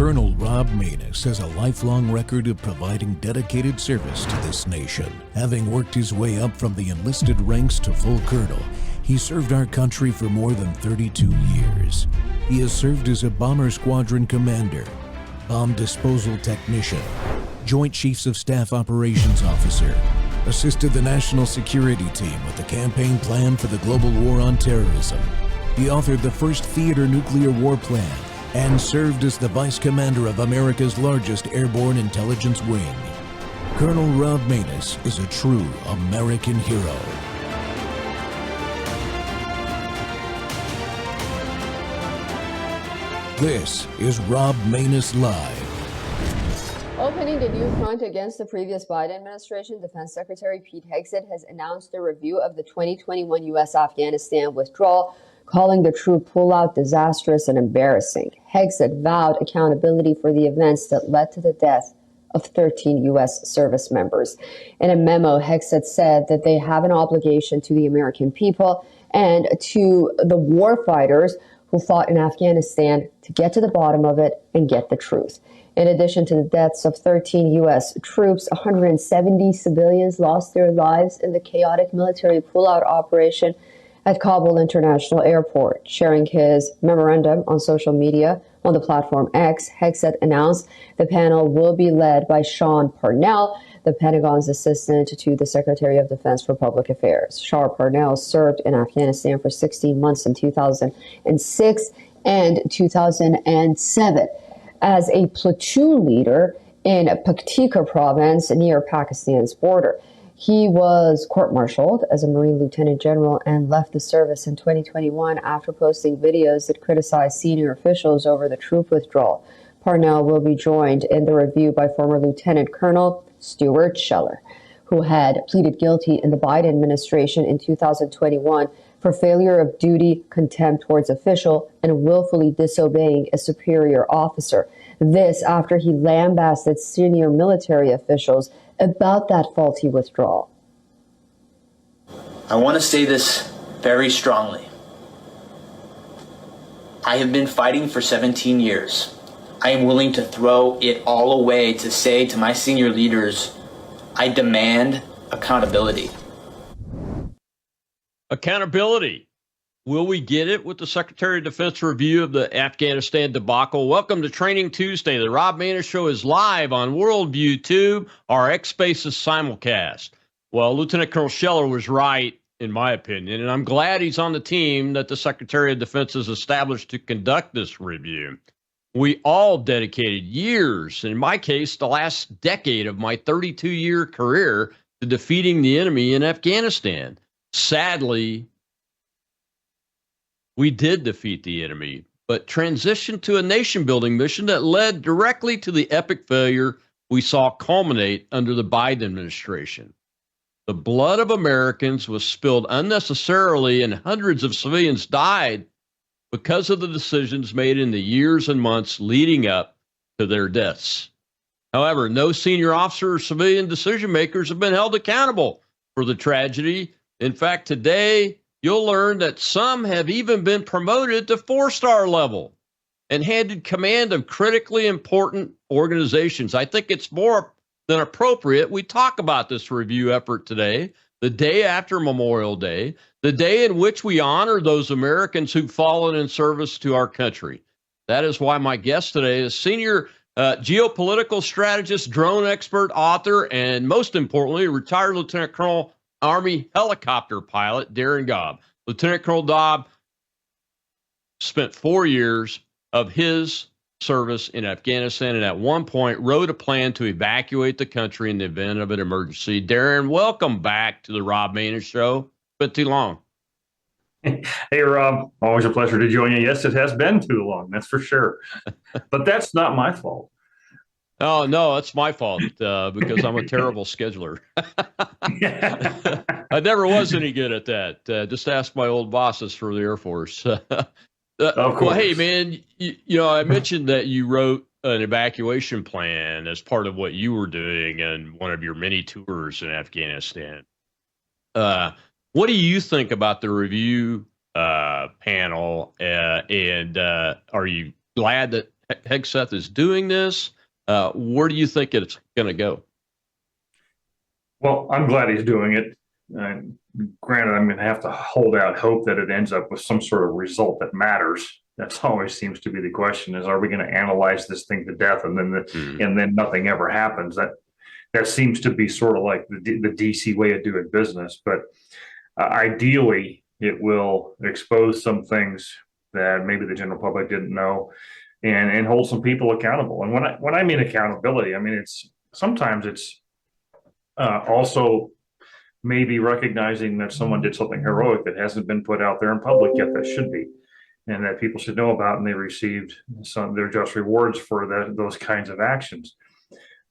Colonel Rob Maness has a lifelong record of providing dedicated service to this nation. Having worked his way up from the enlisted ranks to full colonel, he served our country for more than 32 years. He has served as a bomber squadron commander, bomb disposal technician, Joint Chiefs of Staff Operations Officer, assisted the National Security Team with the campaign plan for the global war on terrorism. He authored the first theater nuclear war plan and served as the Vice Commander of America's largest airborne intelligence wing. Colonel Rob Maness is a true American hero. This is Rob Maness Live. Opening the new front against the previous Biden administration, Defense Secretary Pete Hegseth has announced a review of the 2021 U.S. Afghanistan withdrawal, calling the troop pullout disastrous and embarrassing. Hegseth vowed accountability for the events that led to the death of 13 U.S. service members. In a memo, Hegseth said that they have an obligation to the American people and to the war fighters who fought in Afghanistan to get to the bottom of it and get the truth. In addition to the deaths of 13 U.S. troops, 170 civilians lost their lives in the chaotic military pullout operation at Kabul International Airport. Sharing his memorandum on social media on the platform X, Hegseth announced the panel will be led by Sean Parnell, the Pentagon's assistant to the Secretary of Defense for Public Affairs. Sean Parnell served in Afghanistan for 16 months in 2006 and 2007 as a platoon leader in Paktika province near Pakistan's border. He was court-martialed as a Marine Lieutenant General and left the service in 2021 after posting videos that criticized senior officials over the troop withdrawal. Parnell will be joined in the review by former Lieutenant Colonel Stuart Scheller, who had pleaded guilty in the Biden administration in 2021 for failure of duty, contempt towards official, and willfully disobeying a superior officer. This after he lambasted senior military officials about that faulty withdrawal. I want to say this very strongly. I have been fighting for 17 years. I am willing to throw it all away to say to my senior leaders, I demand accountability. Accountability. Will we get it with the Secretary of Defense review of the Afghanistan debacle? Welcome to Training Tuesday. The Rob Maness Show is live on Worldview Tube, our X Spaces simulcast. Well, Lieutenant Colonel Scheller was right, in my opinion, and I'm glad he's on the team that the Secretary of Defense has established to conduct this review. We all dedicated years, in my case, the last decade of my 32-year career to defeating the enemy in Afghanistan. Sadly, we did defeat the enemy, but transitioned to a nation-building mission that led directly to the epic failure we saw culminate under the Biden administration. The blood of Americans was spilled unnecessarily, and hundreds of civilians died because of the decisions made in the years and months leading up to their deaths. However, no senior officer or civilian decision makers have been held accountable for the tragedy. In fact, today, you'll learn that some have even been promoted to 4-star level and handed command of critically important organizations. I think it's more than appropriate we talk about this review effort today, the day after Memorial Day, the day in which we honor those Americans who've fallen in service to our country. That is why my guest today is senior geopolitical strategist, drone expert, author, and most importantly, retired Lieutenant Colonel Army helicopter pilot Darin Gobb. Lieutenant Colonel Gobb spent 4 years of his service in Afghanistan and at one point wrote a plan to evacuate the country in the event of an emergency. Darin, welcome back to the Rob Maness Show. Been too long. Hey, Rob. Always a pleasure to join you. Yes, it has been too long, that's for sure. But that's not my fault. Oh, no, it's my fault because I'm a terrible scheduler. I never was any good at that. Just ask my old bosses for the Air Force. Of course. Well, hey, man, you know, I mentioned that you wrote an evacuation plan as part of what you were doing in one of your many tours in Afghanistan. What do you think about the review panel? And are you glad that Hegseth is doing this? Where do you think it's going to go? Well, I'm glad he's doing it. Granted, I'm going to have to hold out hope that it ends up with some sort of result that matters. That's always seems to be the question: is are we going to analyze this thing to death and then nothing ever happens? That seems to be sort of like the DC way of doing business. But ideally, it will expose some things that maybe the general public didn't know, and hold some people accountable. And when I mean accountability, I mean it's sometimes also maybe recognizing that someone did something heroic that hasn't been put out there in public yet that should be, and that people should know about, and they received their just rewards for those kinds of actions.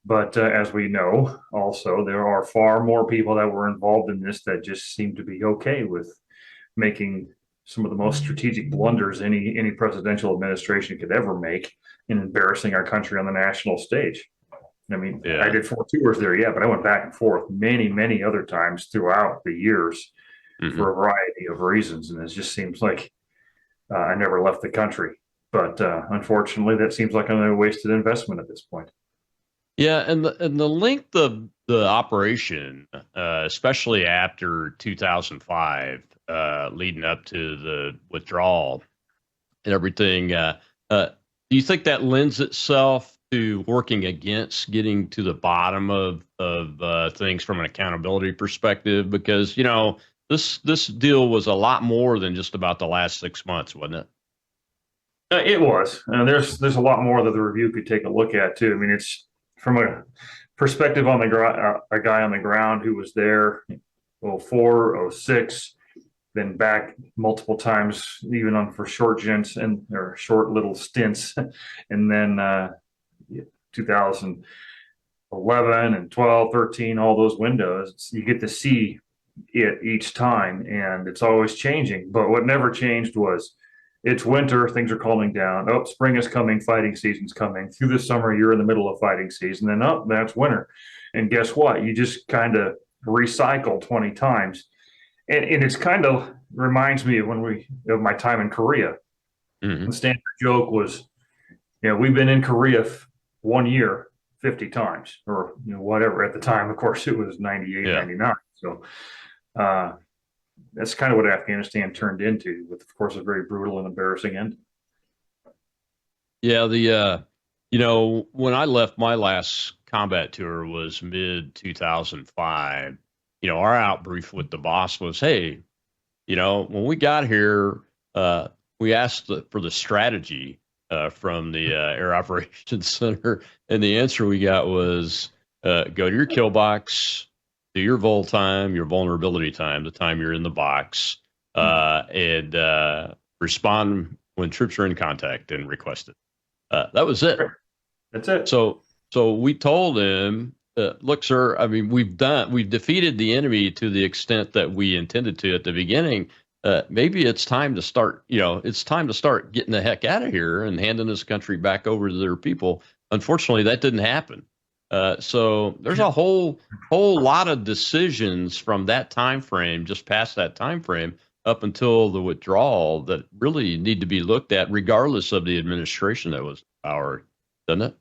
But as we know, also there are far more people that were involved in this that just seem to be okay with making some of the most strategic blunders any presidential administration could ever make in embarrassing our country on the national stage. I mean, I did 4 tours there, but I went back and forth many other times throughout the years for a variety of reasons. And it just seems like I never left the country. But unfortunately, that seems like another wasted investment at this point. Yeah, and the length of the operation, especially after 2005, leading up to the withdrawal and everything, do you think that lends itself to working against getting to the bottom of things from an accountability perspective? Because this deal was a lot more than just about the last 6 months, wasn't it? It was. There's a lot more that the review could take a look at too. I mean, it's from a perspective on a guy on the ground who was there 04, 06, then back multiple times, even for short or short little stints, and then 2011 and 12, 13, all those windows, you get to see it each time, and it's always changing. But what never changed was it's winter, things are calming down. Oh, spring is coming, fighting season's coming. Through the summer, you're in the middle of fighting season. Then, that's winter. And guess what? You just kind of recycle 20 times. And it's kind of reminds me of my time in Korea. The standard joke was, we've been in Korea 1 year 50 times, or whatever. At the time, of course, it was 98, 99. So that's kind of what Afghanistan turned into, with, of course, a very brutal and embarrassing end. Yeah, when I left, my last combat tour was mid 2005. Our out brief with the boss was, hey, when we got here, we asked for the strategy from the Air Operations Center, and the answer we got was, go to your kill box, do your vol time, your vulnerability time, the time you're in the box, and respond when troops are in contact and request it. That was it. That's it. So we told him, look, sir, I mean, we've defeated the enemy to the extent that we intended to at the beginning. Maybe it's time to start, getting the heck out of here and handing this country back over to their people. Unfortunately, that didn't happen. So there's a whole lot of decisions from that time frame, just past that time frame, up until the withdrawal, that really need to be looked at, regardless of the administration that was in power, doesn't it?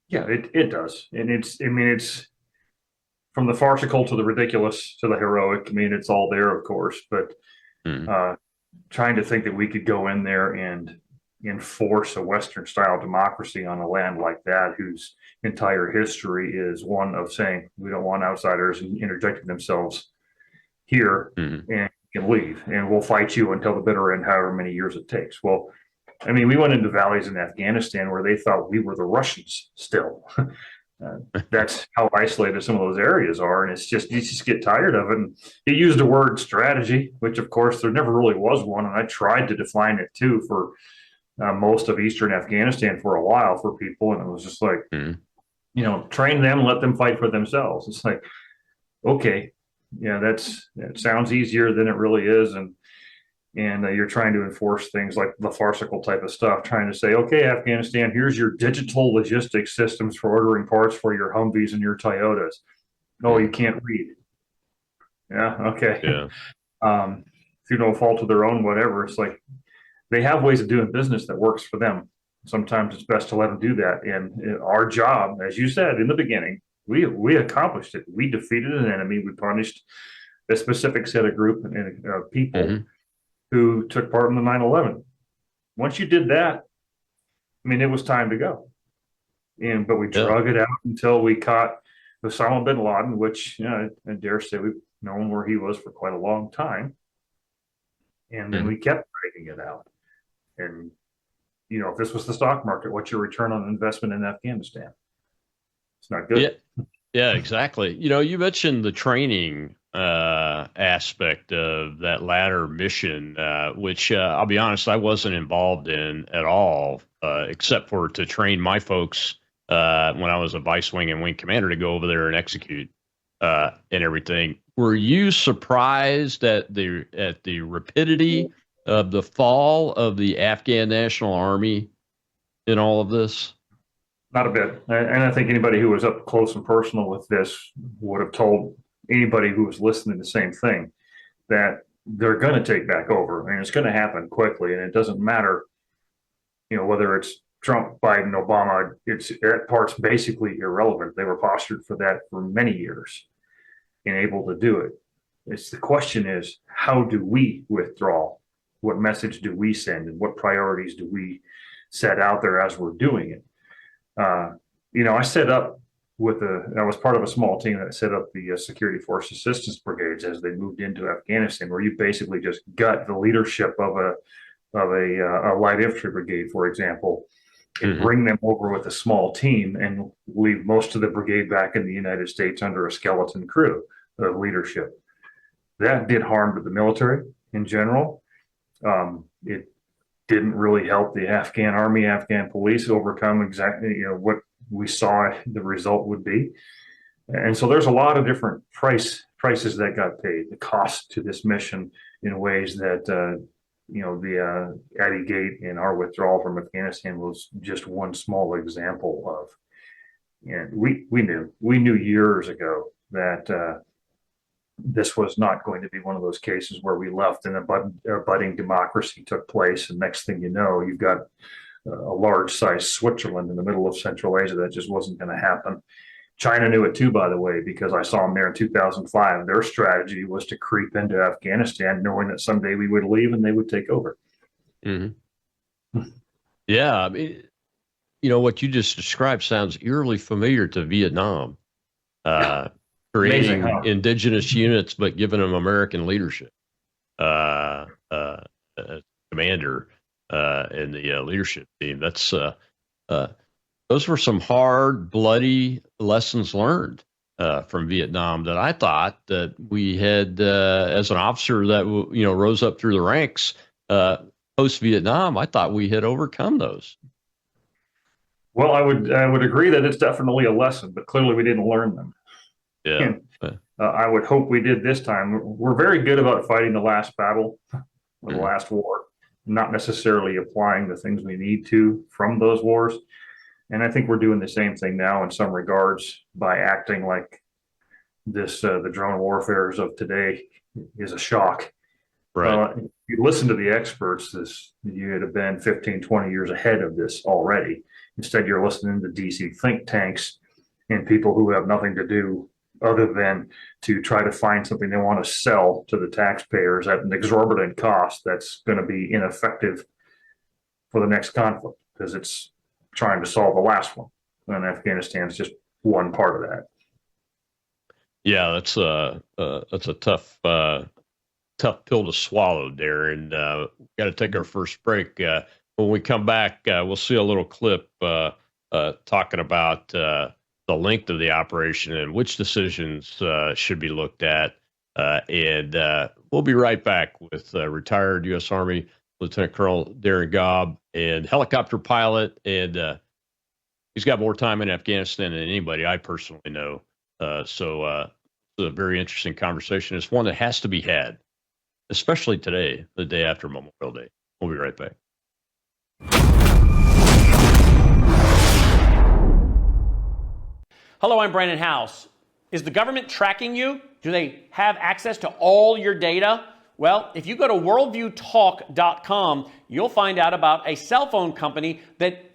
Yeah, it does. And it's from the farcical to the ridiculous to the heroic. I mean, it's all there, of course, but trying to think that we could go in there and enforce a Western style democracy on a land like that, whose entire history is one of saying we don't want outsiders interjecting themselves here, and you can leave, and we'll fight you until the bitter end, however many years it takes. Well, I mean, we went into valleys in Afghanistan where they thought we were the Russians still. That's how isolated some of those areas are. And you just get tired of it. And he used the word strategy, which of course there never really was one. And I tried to define it too for most of Eastern Afghanistan for a while for people. And it was just like, train them, let them fight for themselves. It's like, okay, that sounds easier than it really is. And you're trying to enforce things like the farcical type of stuff, trying to say, okay, Afghanistan, here's your digital logistics systems for ordering parts for your Humvees and your Toyotas. Oh, you can't read. Yeah, okay. Yeah. Through no fault of their own, whatever. It's like they have ways of doing business that works for them. Sometimes it's best to let them do that. And our job, as you said in the beginning, we accomplished it. We defeated an enemy. We punished a specific set of group and people who took part in the 9/11. Once you did that, I mean, it was time to go. But we drug it out until we caught Osama bin Laden, which, you know, I dare say we've known where he was for quite a long time. And then we kept dragging it out. And, you know, if this was the stock market, what's your return on investment in Afghanistan? It's not good. Yeah, exactly. You know, you mentioned the training aspect of that latter mission, which I'll be honest, I wasn't involved in at all, except for to train my folks when I was a vice wing and wing commander to go over there and execute and everything. Were you surprised at the rapidity of the fall of the Afghan National Army in all of this? Not a bit. And I think anybody who was up close and personal with this would have told anybody who was listening the same thing, that they're going to take back over, and it's going to happen quickly. And it doesn't matter, you know, whether it's Trump, Biden, Obama, that part's basically irrelevant. They were postured for that for many years and able to do it. The question is, how do we withdraw? What message do we send, and what priorities do we set out there as we're doing it? You know, I was part of a small team that set up the Security Force Assistance Brigades as they moved into Afghanistan, where you basically just gut the leadership of a light infantry brigade, for example, and bring them over with a small team and leave most of the brigade back in the United States under a skeleton crew of leadership. That did harm to the military in general. It didn't really help the Afghan army, Afghan police overcome exactly, you know, what we saw the result would be. And so there's a lot of different prices that got paid, the cost to this mission in ways that, you know, the Abbey Gate and our withdrawal from Afghanistan was just one small example of. And we knew years ago that this was not going to be one of those cases where we left and a budding democracy took place. And next thing you know, you've got a large size Switzerland in the middle of Central Asia. That just wasn't going to happen. China knew it too, by the way, because I saw them there in 2005. Their strategy was to creep into Afghanistan, knowing that someday we would leave and they would take over. Yeah. I mean, you know, what you just described sounds eerily familiar to Vietnam. Creating indigenous units, but giving them American leadership, commander in the leadership team. That's those were some hard, bloody lessons learned from Vietnam that I thought that we had as an officer that rose up through the ranks post Vietnam. I thought we had overcome those. Well, I would agree that it's definitely a lesson, but clearly we didn't learn them. Yeah. I would hope we did this time. We're very good about fighting the last battle, the last war, not necessarily applying the things we need to from those wars. And I think we're doing the same thing now in some regards by acting like this, the drone warfares of today is a shock. Right. If you listen to the experts, you'd have been 15, 20 years ahead of this already. Instead, you're listening to DC think tanks and people who have nothing to do other than to try to find something they want to sell to the taxpayers at an exorbitant cost that's going to be ineffective for the next conflict because it's trying to solve the last one. And Afghanistan is just one part of that. Yeah, that's a tough pill to swallow, Darren. Got to take our first break. When we come back, we'll see a little clip talking about the length of the operation and which decisions should be looked at. And we'll be right back with retired U.S. Army Lieutenant Colonel Darren Gaub and helicopter pilot. And he's got more time in Afghanistan than anybody I personally know. So it's a very interesting conversation. It's one that has to be had, especially today, the day after Memorial Day. We'll be right back. Hello, I'm Brandon House. Is the government tracking you? Do they have access to all your data? Well, if you go to worldviewtalk.com, you'll find out about a cell phone company that,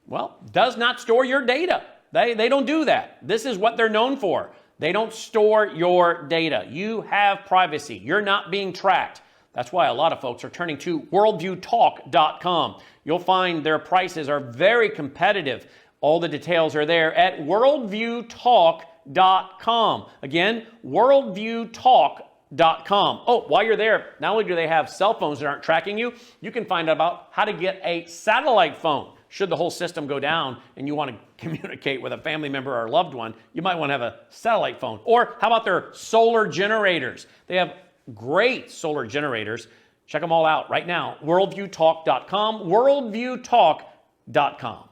well, does not store your data. They don't do that. This is what they're known for. They don't store your data. You have privacy. You're not being tracked. That's why a lot of folks are turning to worldviewtalk.com. You'll find their prices are very competitive. All the details are there at worldviewtalk.com. Again, worldviewtalk.com. Oh, while you're there, not only do they have cell phones that aren't tracking you, you can find out about how to get a satellite phone. Should the whole system go down and you want to communicate with a family member or a loved one, you might want to have a satellite phone. Or how about their solar generators? They have great solar generators. Check them all out right now. Worldviewtalk.com, worldviewtalk.com.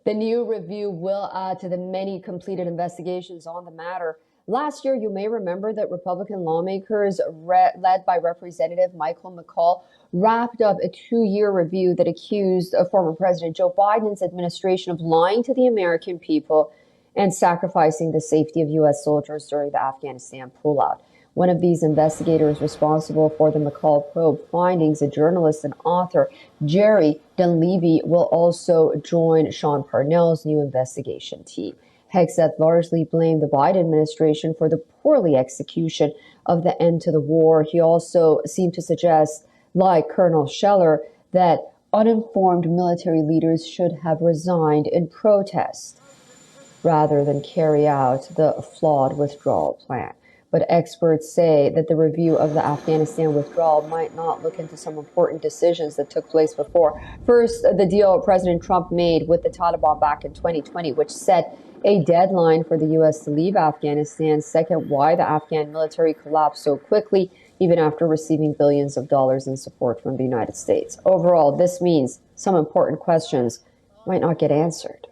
The new review will add to the many completed investigations on the matter. Last year, you may remember that Republican lawmakers, led by Representative Michael McCaul, wrapped up a 2-year review that accused former President Joe Biden's administration of lying to the American people and sacrificing the safety of U.S. soldiers during the Afghanistan pullout. One of these investigators responsible for the McCaul probe findings, a journalist and author, Jerry Dunleavy, will also join Sean Parnell's new investigation team. Hegseth largely blamed the Biden administration for the poorly execution of the end to the war. He also seemed to suggest, like Colonel Scheller, that uninformed military leaders should have resigned in protest rather than carry out the flawed withdrawal plan. But experts say that the review of the Afghanistan withdrawal might not look into some important decisions that took place before. First, the deal President Trump made with the Taliban back in 2020, which set a deadline for the U.S. to leave Afghanistan. Second, why the Afghan military collapsed so quickly, even after receiving billions of dollars in support from the United States. Overall, this means some important questions might not get answered.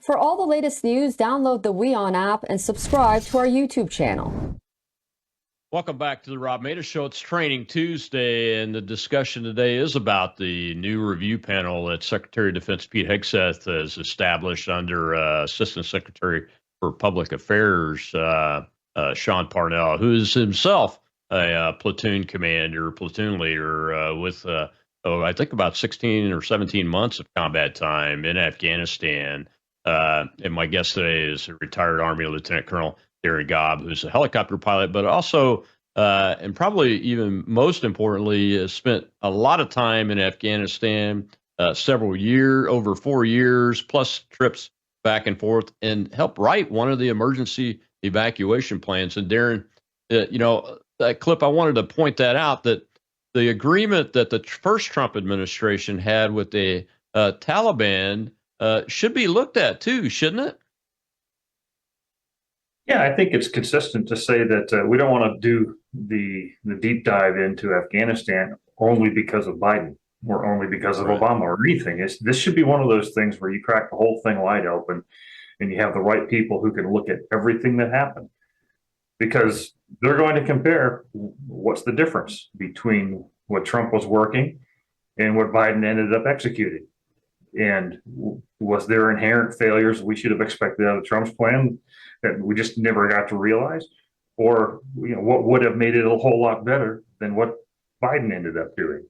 For all the latest news, download the WeOn app and subscribe to our YouTube channel. Welcome back to the Rob Mader Show. It's Training Tuesday, and the discussion today is about the new review panel that Secretary of Defense Pete Hegseth has established under Assistant Secretary for Public Affairs Sean Parnell, who is himself a platoon commander, platoon leader with, I think about 16 or 17 months of combat time in Afghanistan. And my guest today is a retired Army Lieutenant Colonel Darren Gaub, who's a helicopter pilot, but also, and probably even most importantly, has spent a lot of time in Afghanistan, over 4 years, plus trips back and forth, and helped write one of the emergency evacuation plans. And Darren, that clip, I wanted to point that out, that the agreement that the first Trump administration had with the Taliban should be looked at too, shouldn't it? Yeah, I think it's consistent to say that we don't want to do the deep dive into Afghanistan only because of Biden or only because of Obama or anything. This should be one of those things where you crack the whole thing wide open and you have the right people who can look at everything that happened, because they're going to compare what's the difference between what Trump was working and what Biden ended up executing. And was there inherent failures we should have expected out of Trump's plan that we just never got to realize? Or what would have made it a whole lot better than what Biden ended up doing?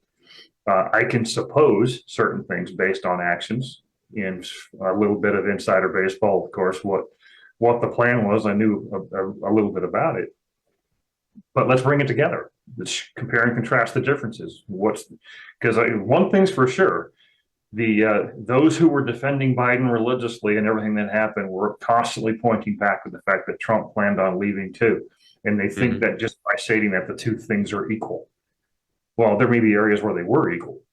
I can suppose certain things based on actions and a little bit of insider baseball, of course, what the plan was. I knew a little bit about it. But let's bring it together. Let's compare and contrast the differences. Because one thing's for sure. Those who were defending Biden religiously and everything that happened were constantly pointing back to the fact that Trump planned on leaving too. And they think that just by stating that the two things are equal. Well, there may be areas where they were equal,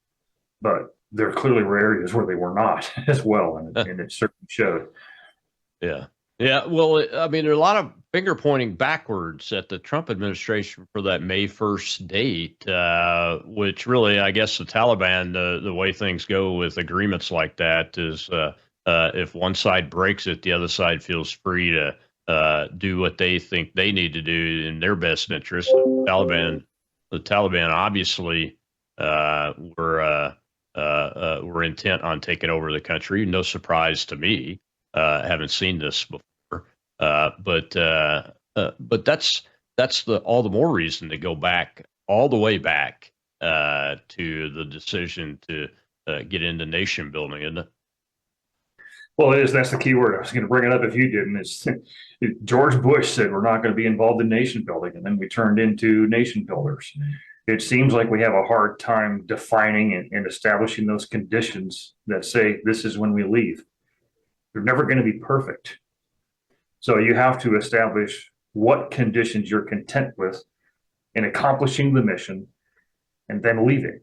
but there clearly were areas where they were not as well. And it certainly showed. Yeah. Yeah. Well, I mean, there are a lot of finger pointing backwards at the Trump administration for that May 1st date, which really, I guess the Taliban, the way things go with agreements like that is if one side breaks it, the other side feels free do what they think they need to do in their best interest. The Taliban obviously were intent on taking over the country. No surprise to me. Haven't seen this before, but that's all the more reason to go back all the way back to the decision to get into nation building, isn't it? Well, it is. That's the key word. I was going to bring it up if you didn't. It's George Bush said we're not going to be involved in nation building, and then we turned into nation builders. It seems like we have a hard time defining and establishing those conditions that say this is when we leave. They're never going to be perfect. So you have to establish what conditions you're content with in accomplishing the mission and then leaving.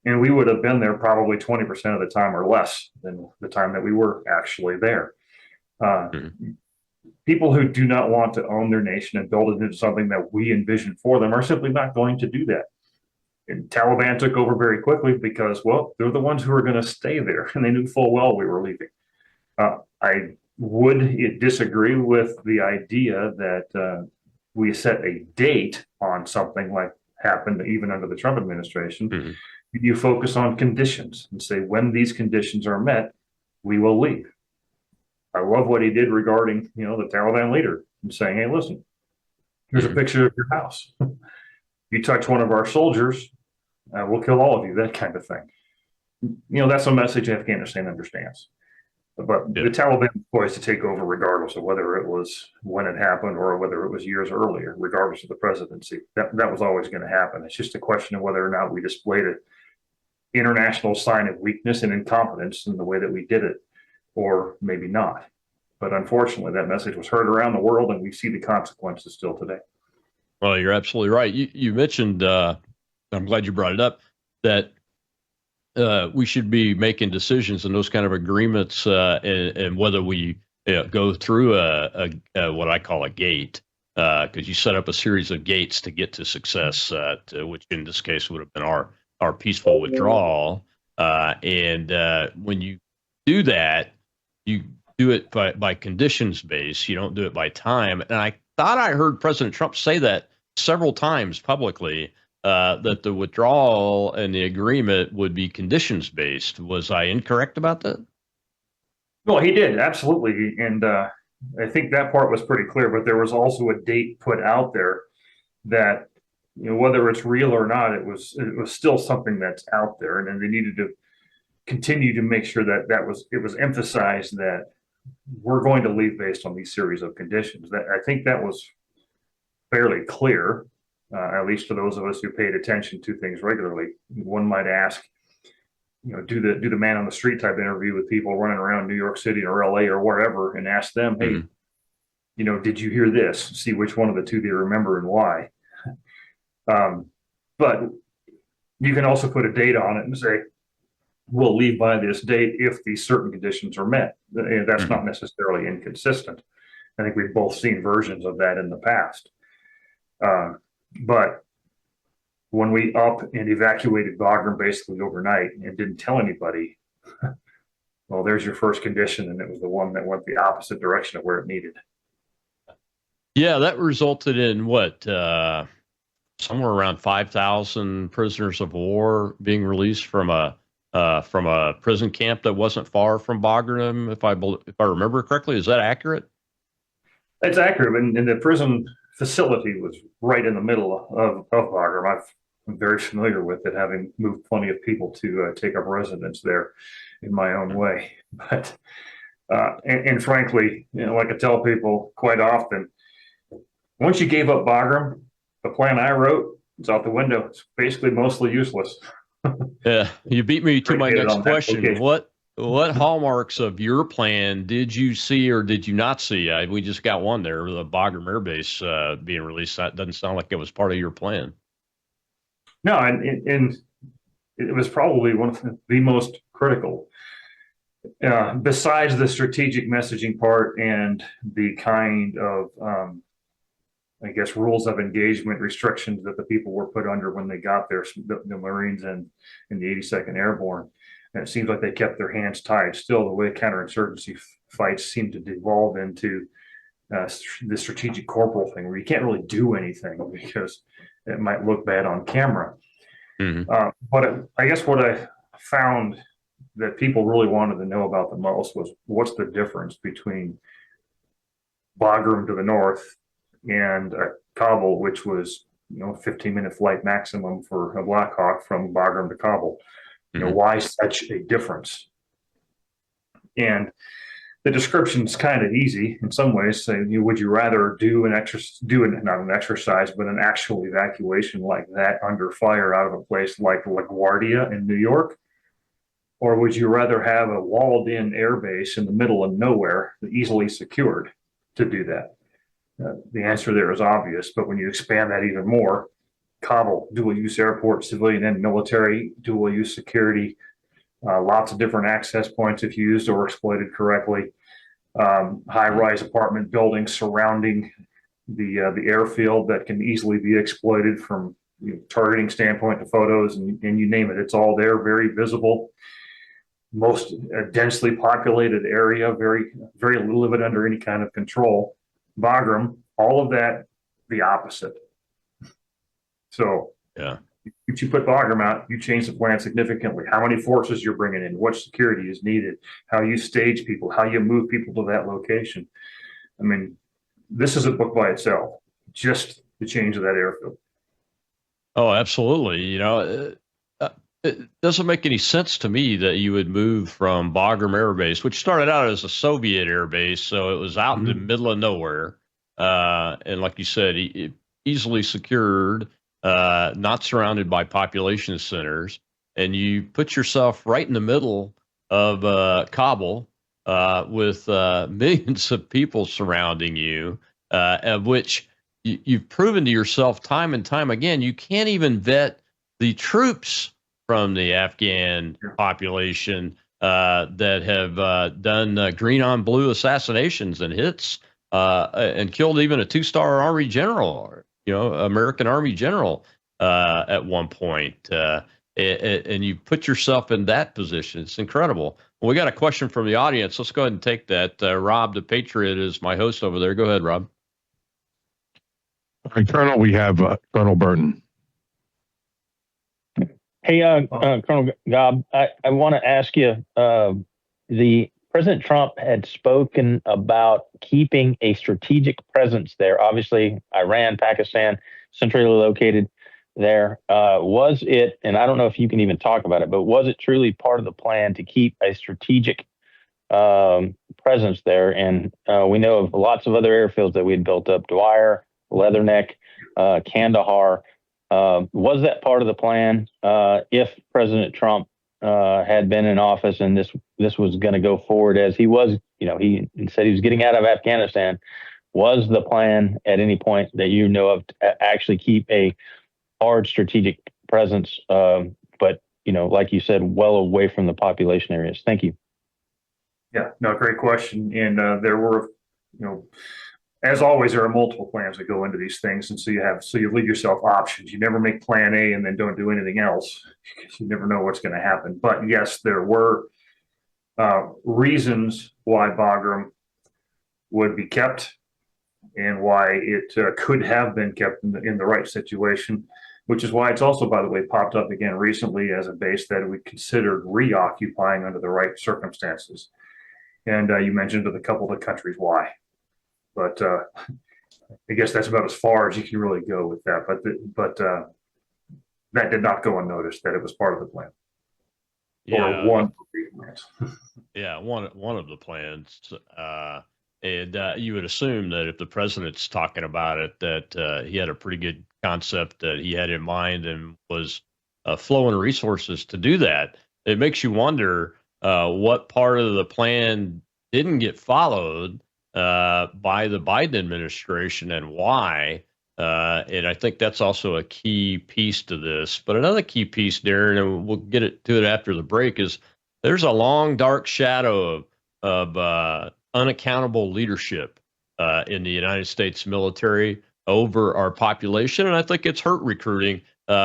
And we would have been there probably 20% of the time or less than the time that we were actually there. People who do not want to own their nation and build it into something that we envision for them are simply not going to do that. And Taliban took over very quickly because, well, they're the ones who are going to stay there, and they knew full well we were leaving. I would disagree with the idea that we set a date on something like happened even under the Trump administration. Mm-hmm. You focus on conditions and say, when these conditions are met, we will leave. I love what he did regarding, the Taliban leader and saying, hey, listen, here's a picture of your house. You touch one of our soldiers, we'll kill all of you, that kind of thing. That's a message Afghanistan understands. But the Taliban was poised to take over regardless of whether it was when it happened or whether it was years earlier, regardless of the presidency. That was always going to happen. It's just a question of whether or not we displayed an international sign of weakness and incompetence in the way that we did it, or maybe not. But unfortunately, that message was heard around the world, and we see the consequences still today. Well, you're absolutely right. You mentioned, I'm glad you brought it up, that we should be making decisions and those kind of agreements, and whether we go through a what I call a gate, because you set up a series of gates to get to success, which in this case would have been our peaceful withdrawal. And when you do that, you do it by conditions based. You don't do it by time. And I thought I heard President Trump say that several times publicly, that the withdrawal and the agreement would be conditions based. Was I incorrect about that? Well, he did, absolutely. And I think that part was pretty clear, but there was also a date put out there that, whether it's real or not, it was still something that's out there. And then they needed to continue to make sure that it was emphasized that we're going to leave based on these series of conditions. That I think that was fairly clear. At least for those of us who paid attention to things regularly. One might ask, do the man on the street type interview with people running around New York City or LA or wherever, and ask them, hey, did you hear this? See which one of the two they remember and why. But you can also put a date on it and say, we'll leave by this date if these certain conditions are met. And that's not necessarily inconsistent. I think we've both seen versions of that in the past. But when we up and evacuated Bagram basically overnight and didn't tell anybody, well, there's your first condition, and it was the one that went the opposite direction of where it needed. Yeah, that resulted in what? Somewhere around 5,000 prisoners of war being released from a prison camp that wasn't far from Bagram, if I remember correctly. Is that accurate? It's accurate, and the prison facility was right in the middle of Bagram. I'm very familiar with it, having moved plenty of people to take up residence there in my own way. But and frankly, like I tell people quite often, once you gave up Bagram, the plan I wrote is out the window. It's basically mostly useless. Yeah, you beat me to my next question. What hallmarks of your plan did you see or did you not see? We just got one there, the Bagram Air Base being released. That doesn't sound like it was part of your plan. No, and it was probably one of the most critical. Besides the strategic messaging part and the kind of, rules of engagement restrictions that the people were put under when they got there, the Marines and the 82nd Airborne. And it seems like they kept their hands tied. Still, the way counterinsurgency fights seem to devolve into the strategic corporal thing, where you can't really do anything because it might look bad on camera. But I guess what I found that people really wanted to know about the most was, what's the difference between Bagram to the north and Kabul, which was 15-minute flight maximum for a Black Hawk from Bagram to Kabul. Why such a difference? And the description is kind of easy in some ways. Saying, would you rather do not an exercise, but an actual evacuation like that under fire out of a place like LaGuardia in New York? Or would you rather have a walled-in airbase in the middle of nowhere, easily secured, to do that? The answer there is obvious, but when you expand that even more, Kabul, dual-use airport, civilian and military, dual-use security, lots of different access points if used or exploited correctly. High-rise apartment buildings surrounding the airfield that can easily be exploited from targeting standpoint to photos, and you name it. It's all there, very visible. Most densely populated area, very, very little of it under any kind of control. Bagram, all of that, the opposite. So if you put Bagram out, you change the plan significantly. How many forces you're bringing in, what security is needed, how you stage people, how you move people to that location. I mean, this is a book by itself, just the change of that airfield. Oh, absolutely. It doesn't make any sense to me that you would move from Bagram Air Base, which started out as a Soviet air base, so it was out in the middle of nowhere. And like you said, easily secured, not surrounded by population centers. And you put yourself right in the middle of Kabul with millions of people surrounding you, of which you've proven to yourself time and time again, you can't even vet the troops from the Afghan population that have done green on blue assassinations and hits and killed even a 2-star Army general, American Army general at one point. And you put yourself in that position. It's incredible. Well, we got a question from the audience. Let's go ahead and take that. Rob, the Patriot, is my host over there. Go ahead, Rob. All right, Colonel, we have Colonel Burton. Hey, Colonel Gobb, I want to ask you, the President Trump had spoken about keeping a strategic presence there. Obviously, Iran, Pakistan, centrally located there. Was it, and I don't know if you can even talk about it, but was it truly part of the plan to keep a strategic presence there? And we know of lots of other airfields that we had built up, Dwyer, Leatherneck, Kandahar. Was that part of the plan if President Trump had been in office and this was going to go forward as he was, he said he was getting out of Afghanistan? Was the plan at any point that you know of to actually keep a hard strategic presence, but, like you said, well away from the population areas? Thank you. Yeah, no, great question. And there were, as always, there are multiple plans that go into these things. And so you leave yourself options. You never make plan A and then don't do anything else, because you never know what's going to happen. But yes, there were reasons why Bagram would be kept and why it could have been kept in the right situation, which is why it's also, by the way, popped up again recently as a base that we considered reoccupying under the right circumstances. And you mentioned with a couple of the countries why. But I guess that's about as far as you can really go with that. But that did not go unnoticed, that it was part of the plan. Yeah, or one of the plans. Yeah, one of the plans. And you would assume that if the president's talking about it, that he had a pretty good concept that he had in mind and was flowing resources to do that. It makes you wonder what part of the plan didn't get followed by the Biden administration and why. And I think that's also a key piece to this. But another key piece, Darren, and we'll get to it after the break, is there's a long, dark shadow of unaccountable leadership in the United States military over our population. And I think it's hurt recruiting,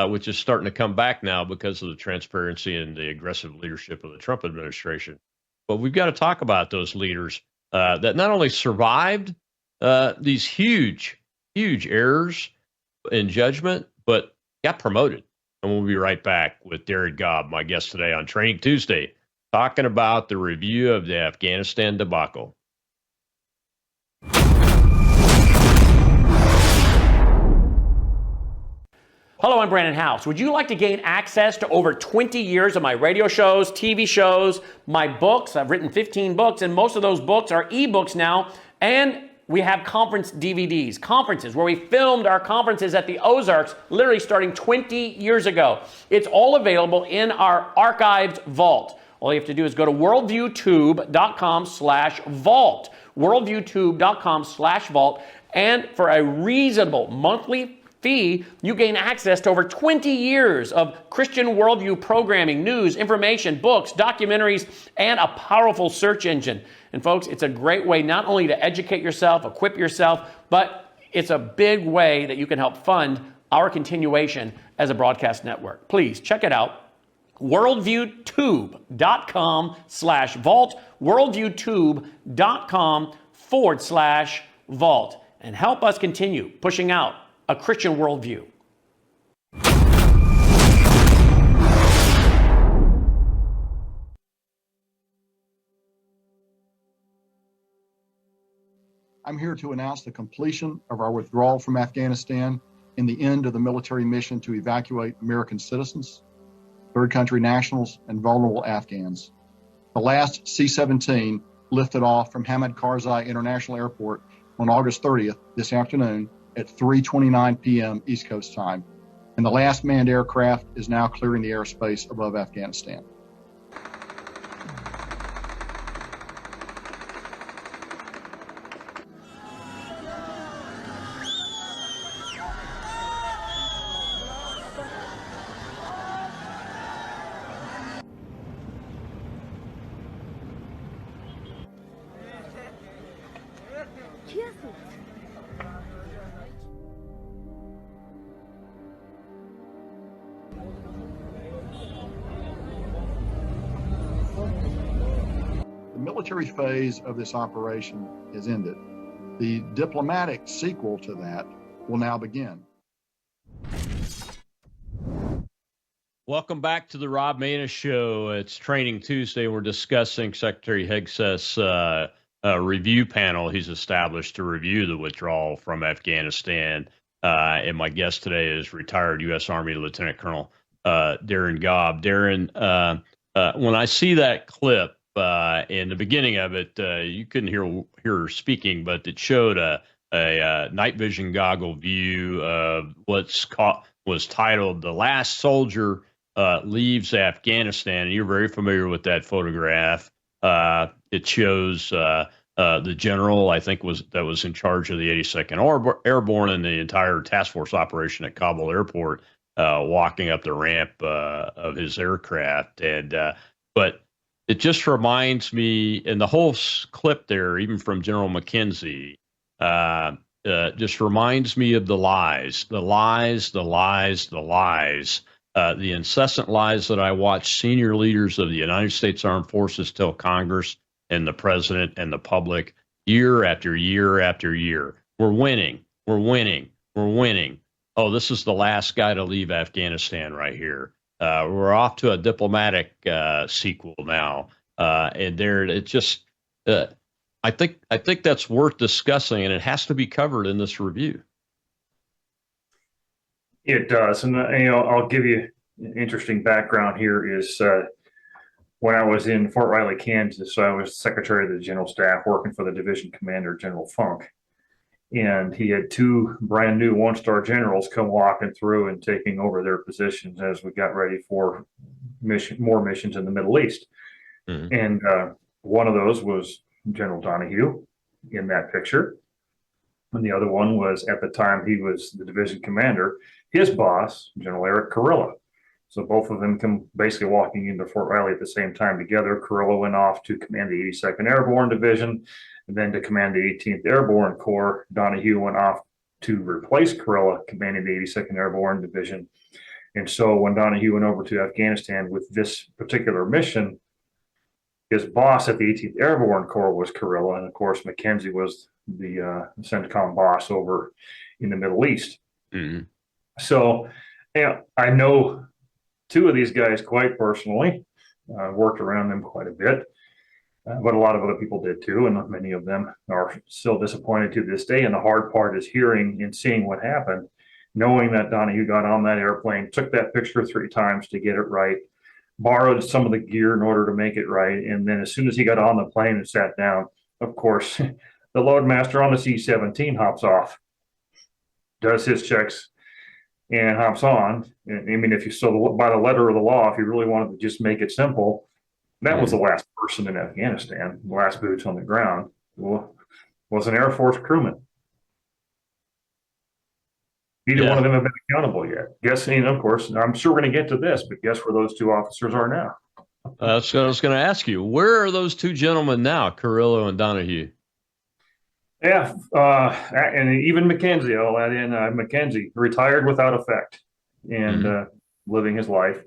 which is starting to come back now because of the transparency and the aggressive leadership of the Trump administration. But we've got to talk about those leaders that not only survived these huge errors in judgment, but got promoted. And we'll be right back with Darren Gobb, my guest today on Training Tuesday, talking about the review of the Afghanistan debacle. Hello, I'm Brandon House. Would you like to gain access to over 20 years of my radio shows, TV shows, my books? I've written 15 books, and most of those books are ebooks now. And we have conference DVDs, conferences where we filmed our conferences at the Ozarks, literally starting 20 years ago. It's all available in our archived vault. All you have to do is go to worldviewtube.com/vault, worldviewtube.com/vault, and for a reasonable monthly fee, you gain access to over 20 years of Christian worldview programming, news, information, books, documentaries, and a powerful search engine. And folks, it's a great way not only to educate yourself, equip yourself, but it's a big way that you can help fund our continuation as a broadcast network. Please check it out. worldviewtube.com/vault, worldviewtube.com/vault, and help us continue pushing out a Christian worldview. I'm here to announce the completion of our withdrawal from Afghanistan and the end of the military mission to evacuate American citizens, third country nationals, and vulnerable Afghans. The last C-17 lifted off from Hamid Karzai International Airport on August 30th, this afternoon, at 3:29 p.m. East Coast time, and the last manned aircraft is now clearing the airspace above Afghanistan. The military phase of this operation is ended. The diplomatic sequel to that will now begin. Welcome back to the Rob Maness Show. It's Training Tuesday. We're discussing Secretary Hegseth's review panel he's established to review the withdrawal from Afghanistan. And my guest today is retired U.S. Army Lieutenant Colonel Darren Gobb. Darren, when I see that clip, in the beginning of it, you couldn't hear her speaking, but it showed a night vision goggle view of was titled "The Last Soldier Leaves Afghanistan." And you're very familiar with that photograph. It shows the general, I think, was in charge of the 82nd Airborne and the entire task force operation at Kabul Airport, walking up the ramp of his aircraft, but it just reminds me, and the whole clip there, even from General McKenzie, just reminds me of the lies, the incessant lies that I watch senior leaders of the United States Armed Forces tell Congress and the president and the public year after year after year. We're winning. Oh, this is the last guy to leave Afghanistan right here. We're off to a diplomatic sequel now, and there it just. I think that's worth discussing, and it has to be covered in this review. It does, and I'll give you an interesting background here. Is when I was in Fort Riley, Kansas, I was Secretary of the General Staff, working for the Division Commander, General Funk. And he had two brand new one-star generals come walking through and taking over their positions as we got ready for more missions in the Middle East. Mm-hmm. And one of those was General Donahue in that picture. And the other one was, at the time he was the division commander, his boss, General Eric Kurilla. So both of them come basically walking into Fort Riley at the same time together. Kurilla went off to command the 82nd Airborne Division, and then to command the 18th Airborne Corps. Donahue went off to replace Kurilla, commanding the 82nd Airborne Division. And so when Donahue went over to Afghanistan with this particular mission, his boss at the 18th Airborne Corps was Kurilla, and of course McKenzie was the CENTCOM boss over in the Middle East. Mm-hmm. So, yeah, I know two of these guys quite personally. Worked around them quite a bit, but a lot of other people did too, and many of them are still disappointed to this day. And the hard part is hearing and seeing what happened, knowing that Donahue got on that airplane, took that picture 3 times to get it right, borrowed some of the gear in order to make it right, and then as soon as he got on the plane and sat down, of course, the loadmaster on the C-17 hops off, does his checks, and hops on. And, I mean, if you so by the letter of the law, if you really wanted to just make it simple, that was the last person in Afghanistan, the last boots on the ground, was an Air Force crewman. Neither one of them have been accountable yet. Guess, and of course, I'm sure we're going to get to this, but guess where those 2 officers are now? That's what I was going to ask you. Where are those 2 gentlemen now, Carrillo and Donahue? Yeah, and even McKenzie, I'll add in McKenzie, retired without effect and living his life.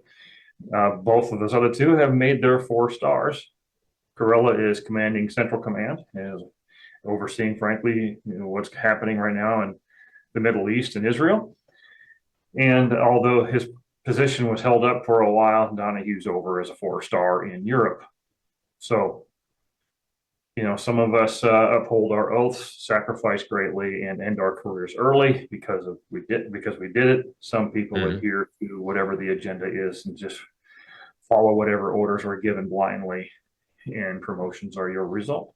Both of those other 2 have made their 4 stars. Carrillo is commanding Central Command, is overseeing, frankly, what's happening right now in the Middle East and Israel. And although his position was held up for a while, Donahue's over as a 4-star in Europe. So, some of us uphold our oaths, sacrifice greatly, and end our careers early because we did it. Some people adhere to whatever the agenda is and just follow whatever orders are given blindly, and promotions are your result.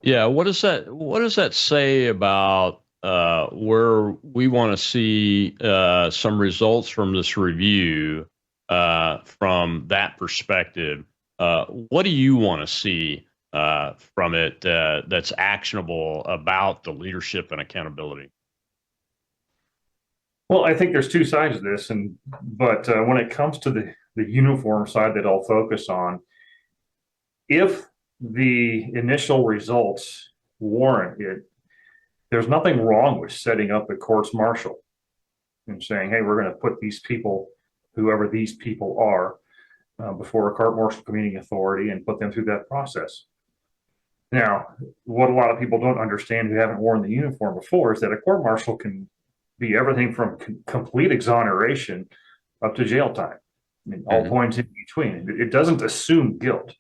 Yeah, what does that say about where we want to see some results from this review from that perspective? What do you want to see from it that's actionable about the leadership and accountability? Well, I think there's 2 sides of this, but when it comes to the uniform side that I'll focus on, if the initial results warrant it, there's nothing wrong with setting up a courts martial and saying, hey, we're going to put these people, whoever these people are, before a court martial commuting authority and put them through that process. Now, what a lot of people don't understand who haven't worn the uniform before is that a court martial can be everything from complete exoneration up to jail time. I mean, all points in between. It doesn't assume guilt.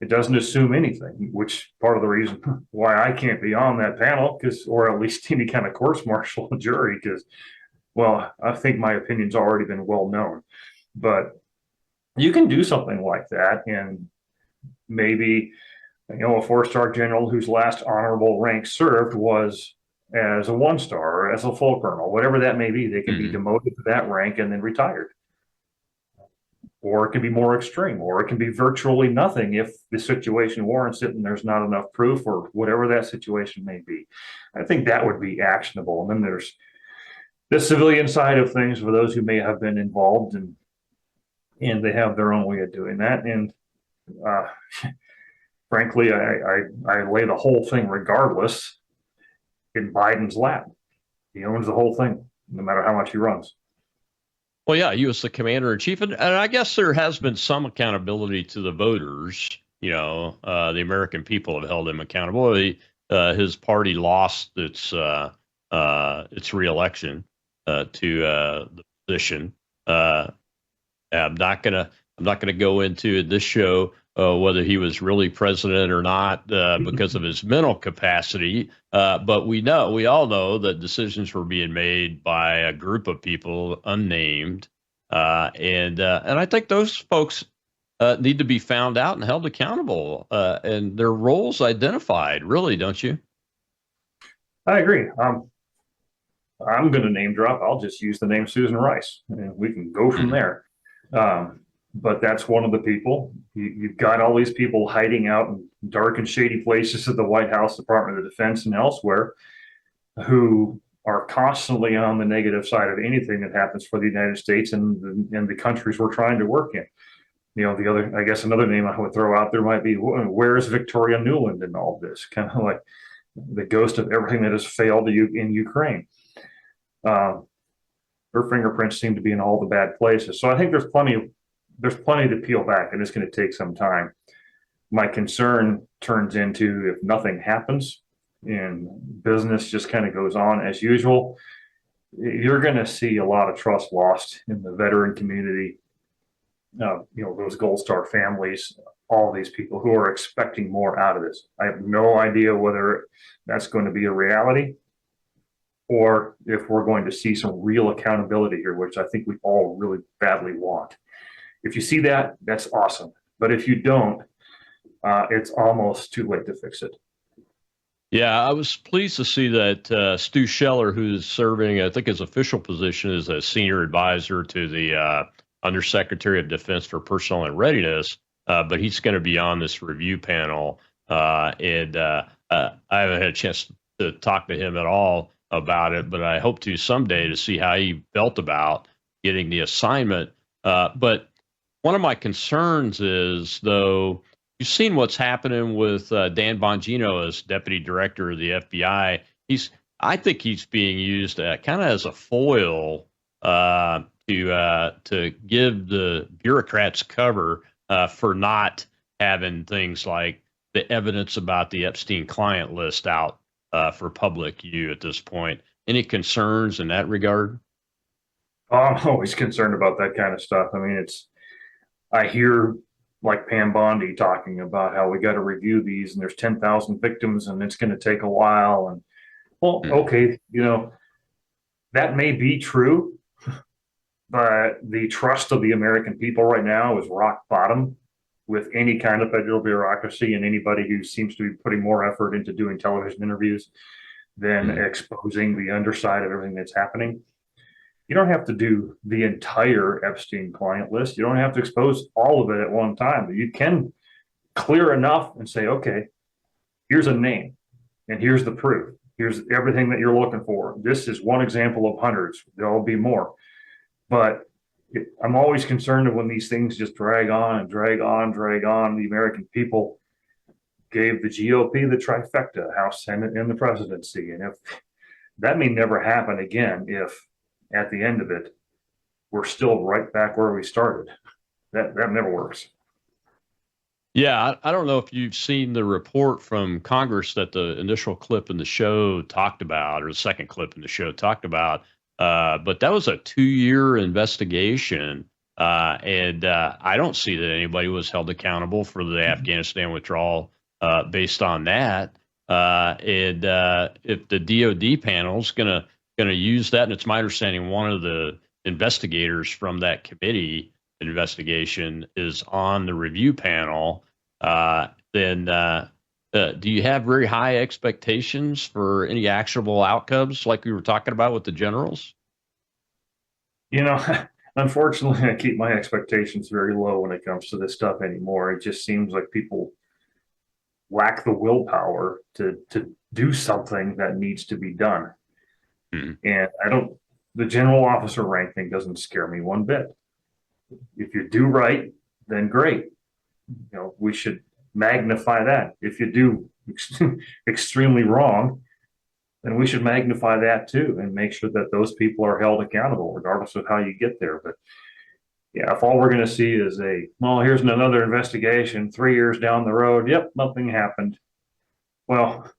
It doesn't assume anything, which part of the reason why I can't be on that panel, or at least any kind of courts martial jury, because, well, I think my opinion's already been well known. But you can do something like that, and maybe, a 4-star general whose last honorable rank served was as a 1-star or as a full colonel, whatever that may be, they can be demoted to that rank and then retired. Or it can be more extreme, or it can be virtually nothing if the situation warrants it and there's not enough proof, or whatever that situation may be. I think that would be actionable. And then there's the civilian side of things for those who may have been involved, and they have their own way of doing that. And frankly, I lay the whole thing regardless in Biden's lap. He owns the whole thing, no matter how much he runs. Well, yeah, he was the commander in chief, and I guess there has been some accountability to the voters. The American people have held him accountable. His party lost its reelection to the position. I'm not gonna go into this show whether he was really president or not because of his mental capacity. But we all know that decisions were being made by a group of people unnamed. And I think those folks need to be found out and held accountable and their roles identified, really, don't you? I agree. I'm going to name drop. I'll just use the name Susan Rice, and we can go from there. But that's one of the people. You've got all these people hiding out in dark and shady places at the White House, Department of Defense, and elsewhere, who are constantly on the negative side of anything that happens for the United States and the countries we're trying to work in. I guess another name I would throw out there might be, where's Victoria Nuland in all this? Kind of like the ghost of everything that has failed in Ukraine. Her fingerprints seem to be in all the bad places. So I think there's plenty to peel back, and it's going to take some time. my concern turns into, if nothing happens and business just kind of goes on as usual, you're going to see a lot of trust lost in the veteran community. Those Gold Star families, all these people who are expecting more out of this. I have no idea whether that's going to be a reality or if we're going to see some real accountability here, which I think we all really badly want. If you see that, that's awesome. But if you don't, it's almost too late to fix it. Yeah, I was pleased to see that Stu Scheller, who's serving, I think his official position is a senior advisor to the Undersecretary of Defense for Personnel and Readiness, but he's going to be on this review panel. And I haven't had a chance to talk to him at all about it, but I hope to someday to see how he felt about getting the assignment. But one of my concerns is, though, you've seen what's happening with Dan Bongino as deputy director of the FBI. I think he's being used kind of as a foil to give the bureaucrats cover for not having things like the evidence about the Epstein client list out for public view at this point. Any concerns in that regard? I'm always concerned about that kind of stuff. I mean, I hear like Pam Bondi talking about how we got to review these and there's 10,000 victims and it's going to take a while. And okay, that may be true, but the trust of the American people right now is rock bottom with any kind of federal bureaucracy and anybody who seems to be putting more effort into doing television interviews than exposing the underside of everything that's happening. You don't have to do the entire Epstein client list. You don't have to expose all of it at one time, but you can clear enough and say, okay, here's a name and here's the proof. Here's everything that you're looking for. This is one example of hundreds. There'll be more. But I'm always concerned when these things just drag on and drag on, drag on. The American people gave the GOP the trifecta, House, Senate, and the presidency. And if that may never happen again, if at the end of it, we're still right back where we started. That never works. Yeah, I don't know if you've seen the report from Congress that the initial clip in the show talked about, or the second clip in the show talked about, but that was a 2-year investigation. And I don't see that anybody was held accountable for the Afghanistan withdrawal based on that. And if the DOD panel is going to use that, and it's my understanding one of the investigators from that committee investigation is on the review panel, then do you have very high expectations for any actionable outcomes like we were talking about with the generals? Unfortunately, I keep my expectations very low when it comes to this stuff anymore. It just seems like people lack the willpower to do something that needs to be done. And the general officer rank thing doesn't scare me one bit. If you do right, then great. We should magnify that. If you do extremely wrong, then we should magnify that too and make sure that those people are held accountable, regardless of how you get there. But yeah, if all we're going to see is here's another investigation 3 years down the road, yep, nothing happened. Well,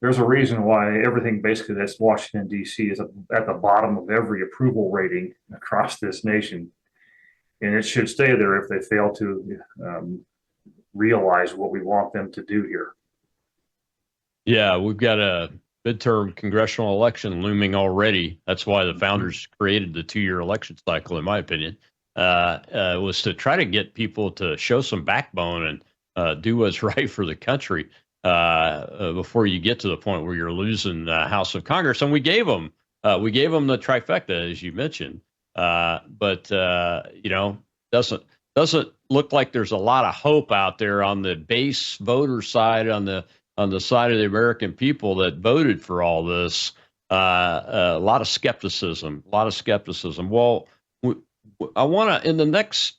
there's a reason why everything basically that's Washington, D.C. is at the bottom of every approval rating across this nation. And it should stay there if they fail to realize what we want them to do here. Yeah, we've got a midterm congressional election looming already. That's why the founders created the 2-year election cycle, in my opinion, was to try to get people to show some backbone and do what's right for the country. Before you get to the point where you're losing the House of Congress. And we gave them the trifecta, as you mentioned. But doesn't look like there's a lot of hope out there on the base voter side, on the side of the American people that voted for all this. A lot of skepticism. Well, I want to, in the next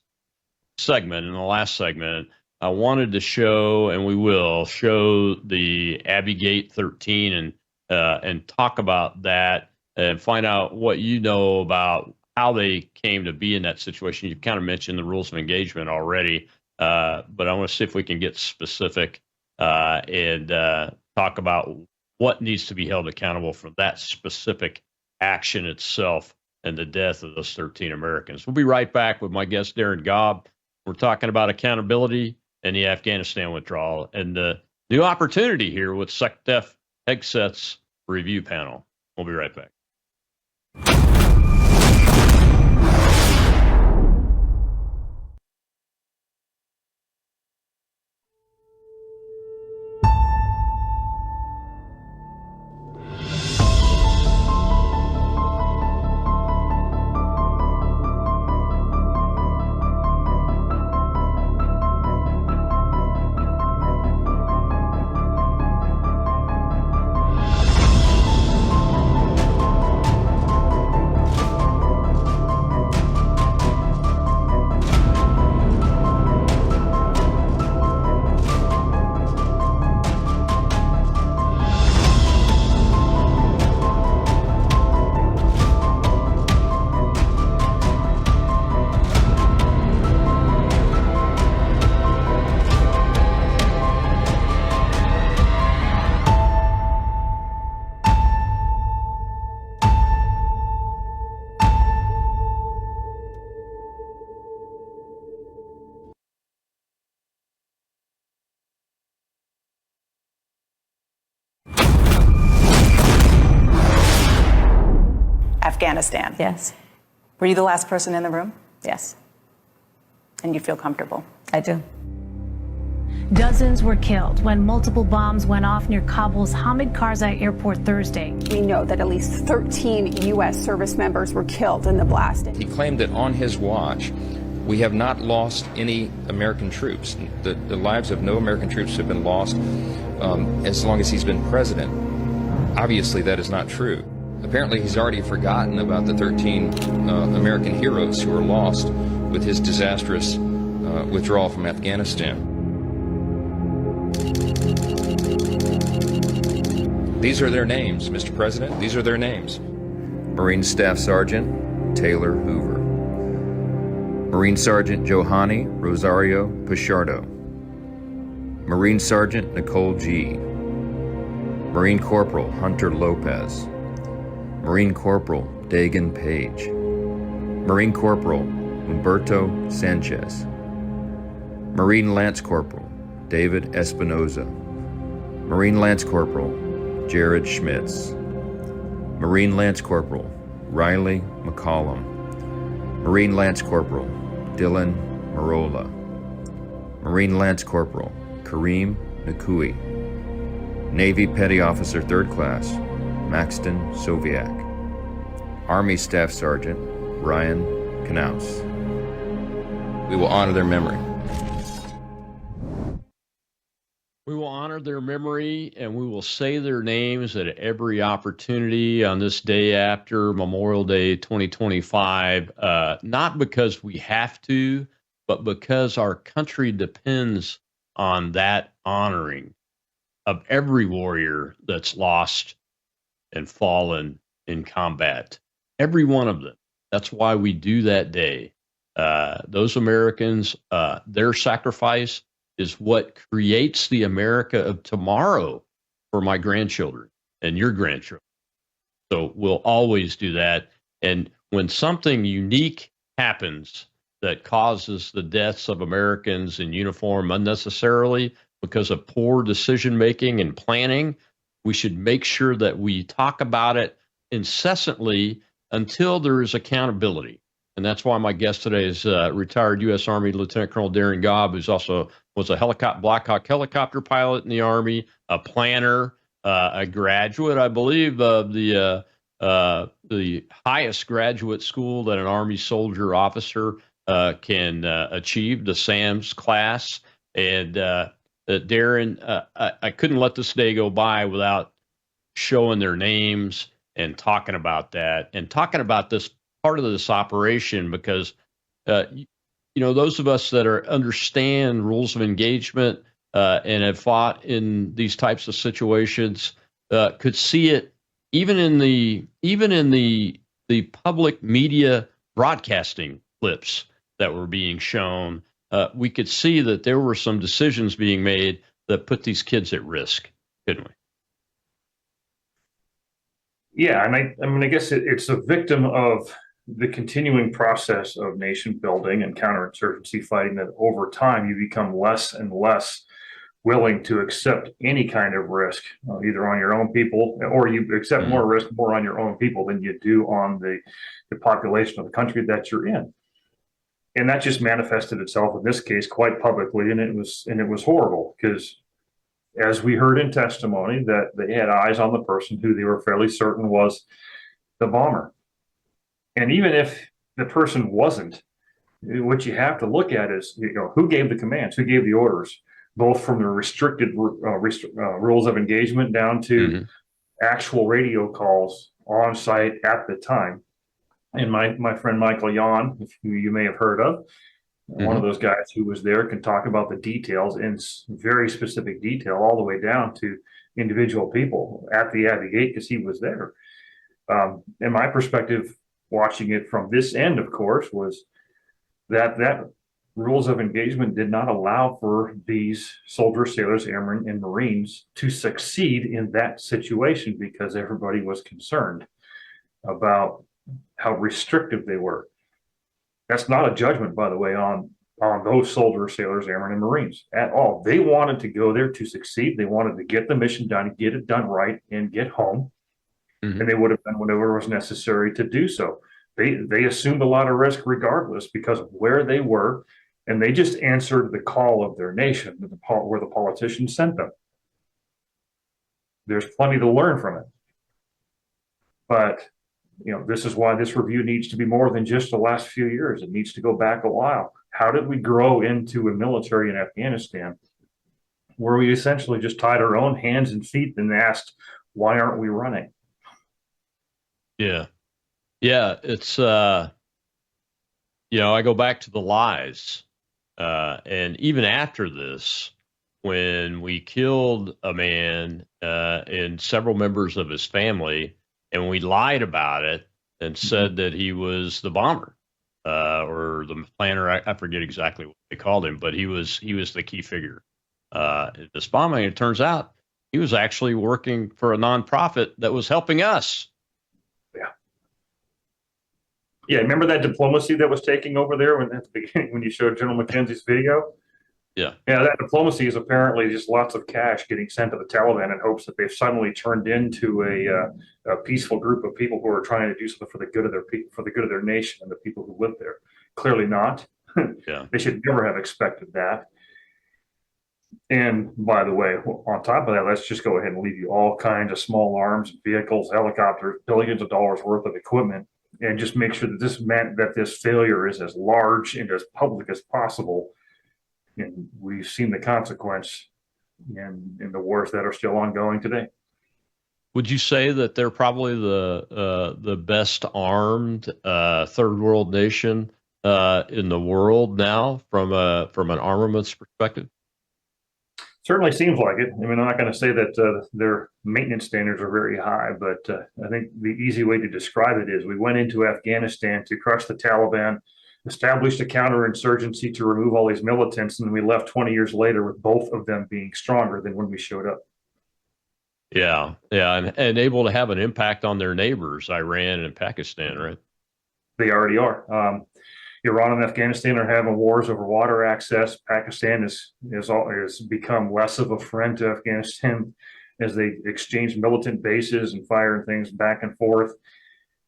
segment, in the last segment, I wanted to show, and we will show the Abbey Gate 13 and talk about that and find out what you know about how they came to be in that situation. You kind of mentioned the rules of engagement already, But I want to see if we can get specific and talk about what needs to be held accountable for that specific action itself and the death of those 13 Americans. We'll be right back with my guest, Darin Gobb. We're talking about accountability and the Afghanistan withdrawal and the new opportunity here with SecDef Hegseth's review panel. We'll be right back. Afghanistan. Yes. Were you the last person in the room? Yes. And you feel comfortable? I do. Dozens were killed when multiple bombs went off near Kabul's Hamid Karzai airport Thursday. We know that at least 13 U.S. service members were killed in the blast. He claimed that on his watch, we have not lost any American troops. The lives of no American troops have been lost as long as he's been president. Obviously, that is not true. Apparently, he's already forgotten about the 13 American heroes who were lost with his disastrous withdrawal from Afghanistan. These are their names, Mr. President. These are their names. Marine Staff Sergeant Taylor Hoover. Marine Sergeant Johanny Rosario Pichardo. Marine Sergeant Nicole G. Marine Corporal Hunter Lopez. Marine Corporal Dagan Page. Marine Corporal Humberto Sanchez. Marine Lance Corporal David Espinoza. Marine Lance Corporal Jared Schmitz. Marine Lance Corporal Riley McCollum. Marine Lance Corporal Dylan Marola. Marine Lance Corporal Kareem Nakui. Navy Petty Officer 3rd Class Maxton Soviak. Army Staff Sergeant Ryan Knaus. We will honor their memory. We will honor their memory and we will say their names at every opportunity on this day after Memorial Day 2025, not because we have to, but because our country depends on that honoring of every warrior that's lost and fallen in combat. Every one of them. That's why we do that day. Those Americans, their sacrifice is what creates the America of tomorrow for my grandchildren and your grandchildren. So we'll always do that. And when something unique happens that causes the deaths of Americans in uniform unnecessarily because of poor decision making and planning, we should make sure that we talk about it incessantly until there is accountability. And that's why my guest today is retired U.S. Army Lieutenant Colonel Darin Gobb, who's also was a Black Hawk helicopter pilot in the Army, a planner, a graduate, I believe, of the highest graduate school that an Army soldier officer can achieve, the SAMS class. And Darin, I couldn't let this day go by without showing their names and talking about that and talking about this part of this operation, because those of us that understand rules of engagement and have fought in these types of situations could see it even in the public media broadcasting clips that were being shown we could see that there were some decisions being made that put these kids at risk, couldn't we? Yeah, and I guess it's a victim of the continuing process of nation building and counterinsurgency fighting, that over time you become less and less willing to accept any kind of risk, either on your own people, or you accept more risk more on your own people than you do on the population of the country that you're in. And that just manifested itself in this case quite publicly, and it was horrible, because as we heard in testimony, that they had eyes on the person who they were fairly certain was the bomber. And even if the person wasn't, what you have to look at is, who gave the commands, who gave the orders, both from the restricted rules of engagement down to actual radio calls on site at the time. And my friend Michael Yon, who you may have heard of, one of those guys who was there, can talk about the details in very specific detail, all the way down to individual people at the Abbey Gate, because he was there. And my perspective, watching it from this end, of course, was that rules of engagement did not allow for these soldiers, sailors, airmen, and Marines to succeed in that situation, because everybody was concerned about how restrictive they were. That's not a judgment, by the way, on those soldiers, sailors, airmen, and Marines at all. They wanted to go there to succeed. They wanted to get the mission done, get it done right, and get home. And they would have done whatever was necessary to do so. They assumed a lot of risk regardless, because of where they were, and they just answered the call of their nation, where the politicians sent them. There's plenty to learn from it. But this is why this review needs to be more than just the last few years. It needs to go back a while. How did we grow into a military in Afghanistan where we essentially just tied our own hands and feet and asked, why aren't we running? Yeah. It's, I go back to the lies. And even after this, when we killed a man and several members of his family, and we lied about it and said that he was the bomber or the planner. I forget exactly what they called him, but he was the key figure in this bombing. It turns out he was actually working for a nonprofit that was helping us. Yeah. Remember that diplomacy that was taking over there at the beginning when you showed General McKenzie's video? Yeah, that diplomacy is apparently just lots of cash getting sent to the Taliban in hopes that they've suddenly turned into a peaceful group of people who are trying to do something for the good of their people, for the good of their nation and the people who live there. Clearly not. Yeah. They should never have expected that. And by the way, on top of that, let's just go ahead and leave you all kinds of small arms, vehicles, helicopters, billions of dollars worth of equipment, and just make sure that this meant that this failure is as large and as public as possible. And we've seen the consequence in the wars that are still ongoing today. Would you say that they're probably the best armed third world nation in the world now from an armaments perspective? Certainly seems like it. I mean, I'm not going to say that their maintenance standards are very high, but I think the easy way to describe it is we went into Afghanistan to crush the Taliban, established a counterinsurgency to remove all these militants, and we left 20 years later with both of them being stronger than when we showed up. Yeah, and able to have an impact on their neighbors, Iran and Pakistan, right? They already are. Iran and Afghanistan are having wars over water access. Pakistan has become less of a friend to Afghanistan as they exchange militant bases and firing things back and forth.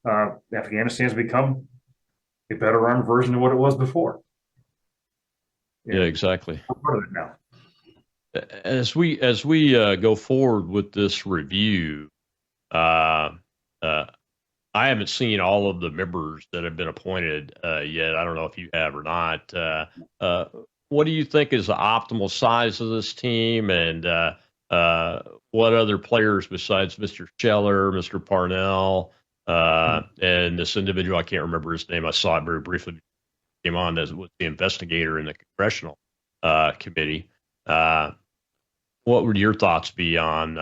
Afghanistan's become a better armed version of what it was before. Yeah, exactly. We're part of it now. As we go forward with this review, I haven't seen all of the members that have been appointed yet. I don't know if you have or not. What do you think is the optimal size of this team, and what other players besides Mr. Scheller, Mr. Parnell, and this individual, I can't remember his name. I saw it very briefly. Came on as was the investigator in the congressional committee. What would your thoughts be on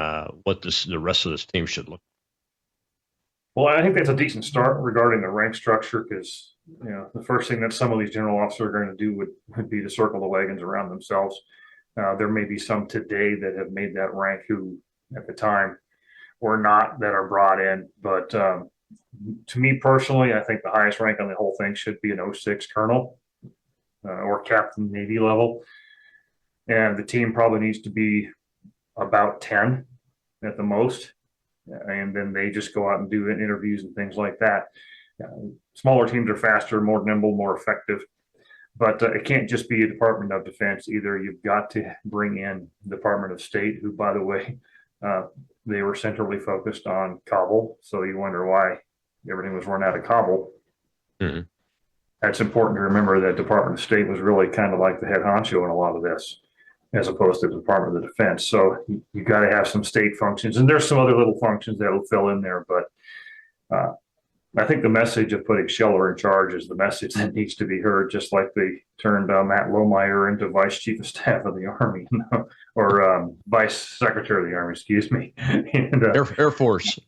what the rest of this team should look like? Well, I think that's a decent start regarding the rank structure, because the first thing that some of these general officers are going to do would be to circle the wagons around themselves. There may be some today that have made that rank who at the time were not, that are brought in. But to me personally, I think the highest rank on the whole thing should be an 06 colonel or captain Navy level. And the team probably needs to be about 10 at the most. And then they just go out and do interviews and things like that. Smaller teams are faster, more nimble, more effective. But it can't just be a Department of Defense either. You've got to bring in Department of State, who, by the way, they were centrally focused on Kabul. So you wonder why everything was run out of Kabul. Mm-hmm. That's important to remember, that Department of State was really kind of like the head honcho in a lot of this, as opposed to the Department of Defense. So you got to have some state functions, and there's some other little functions that will fill in there. But I think the message of putting Scheller in charge is the message that needs to be heard, just like they turned Matt Lohmeyer into Vice Chief of Staff of the Army, or Vice Secretary of the Army, excuse me. And, Air Force.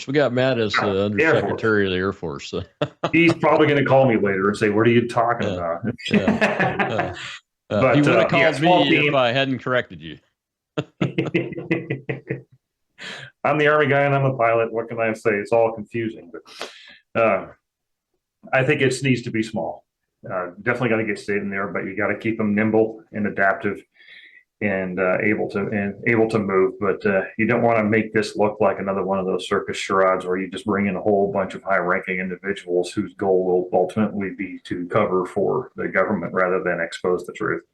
We got Matt as the Undersecretary of the Air Force. So. He's probably going to call me later and say, "What are you talking about?" But, he would have called me if I hadn't corrected you. I'm the Army guy and I'm a pilot. What can I say? It's all confusing. But I think it needs to be small. Definitely got to get state in there, but you got to keep them nimble and adaptive and able to move. But you don't want to make this look like another one of those circus charades where you just bring in a whole bunch of high-ranking individuals whose goal will ultimately be to cover for the government rather than expose the truth.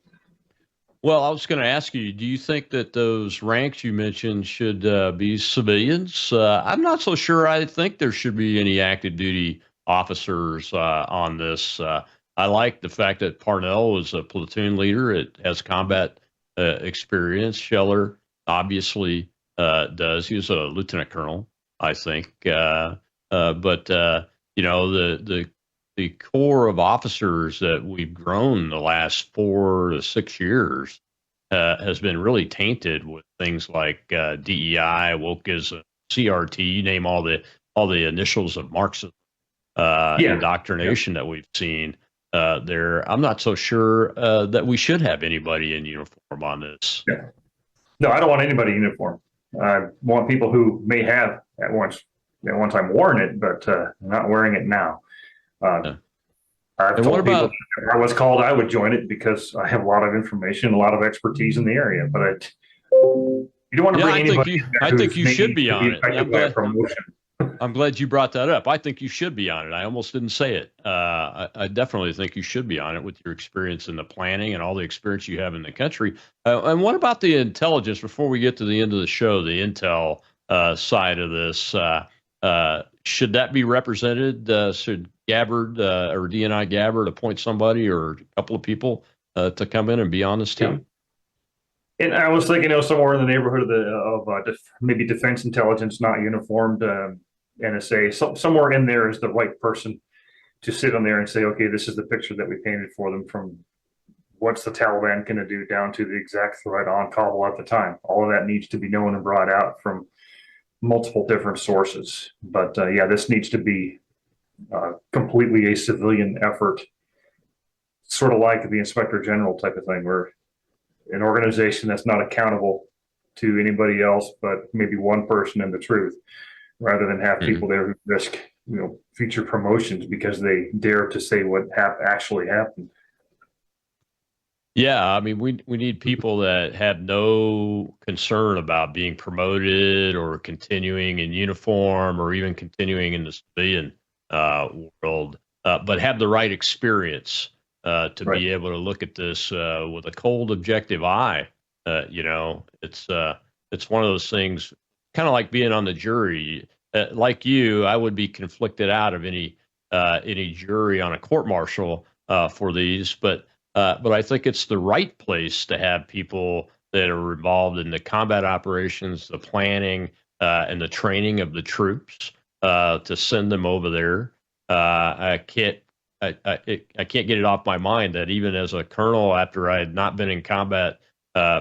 Well, I was going to ask you, do you think that those ranks you mentioned should be civilians? I'm not so sure. I think there should be any active duty officers on this. I like the fact that Parnell was a platoon leader. It has combat experience. Scheller obviously does. He was a lieutenant colonel, I think. But the core of officers that we've grown the last 4 to 6 years has been really tainted with things like DEI, wokeism, CRT. You name all the initials of Marxism indoctrination that we've seen there. I'm not so sure that we should have anybody in uniform on this. Yeah. No, I don't want anybody in uniform. I want people who may have at one time worn it, but not wearing it now. I've told people if I was called, I would join it because I have a lot of information, a lot of expertise in the area. But you don't want to bring anybody. I think you should be on it. I'm glad you brought that up. I think you should be on it. I almost didn't say it. I definitely think you should be on it with your experience in the planning and all the experience you have in the country. And what about the intelligence? Before we get to the end of the show, the intel side of this, should that be represented? Should Gabbard or DNI Gabbard appoint somebody or a couple of people to come in and be on this team? And I was thinking, somewhere in the neighborhood of maybe defense intelligence, not uniformed NSA. Somewhere in there is the right person to sit on there and say, okay, this is the picture that we painted for them, from what's the Taliban going to do down to the exact threat on Kabul at the time. All of that needs to be known and brought out from multiple different sources. But this needs to be completely a civilian effort, sort of like the Inspector General type of thing, where an organization that's not accountable to anybody else but maybe one person in the truth, rather than have people there who risk future promotions because they dare to say what actually happened. Yeah, I mean, we need people that have no concern about being promoted or continuing in uniform or even continuing in the civilian world, but have the right experience to be able to look at this with a cold, objective eye. It's one of those things, kind of like being on the jury. Like you, I would be conflicted out of any jury on a court-martial for these, but I think it's the right place to have people that are involved in the combat operations, the planning, and the training of the troops to send them over there. I can't get it off my mind that even as a colonel, after I had not been in combat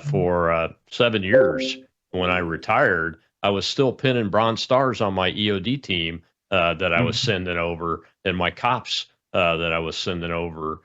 for 7 years, when I retired, I was still pinning bronze stars on my EOD team that I was sending over, and my cops that I was sending over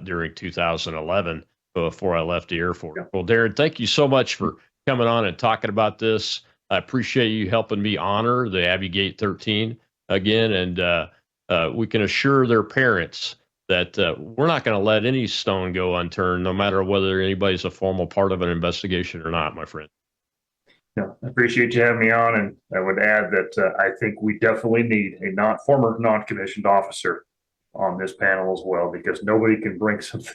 during 2011 before I left the Air Force. Well, Darren, thank you so much for coming on and talking about this. I appreciate you helping me honor the Abbey Gate 13 again, and we can assure their parents that we're not going to let any stone go unturned, no matter whether anybody's a formal part of an investigation or not, my friend. Yeah, I appreciate you having me on, and I would add that I think we definitely need a former non-commissioned officer on this panel as well, because nobody can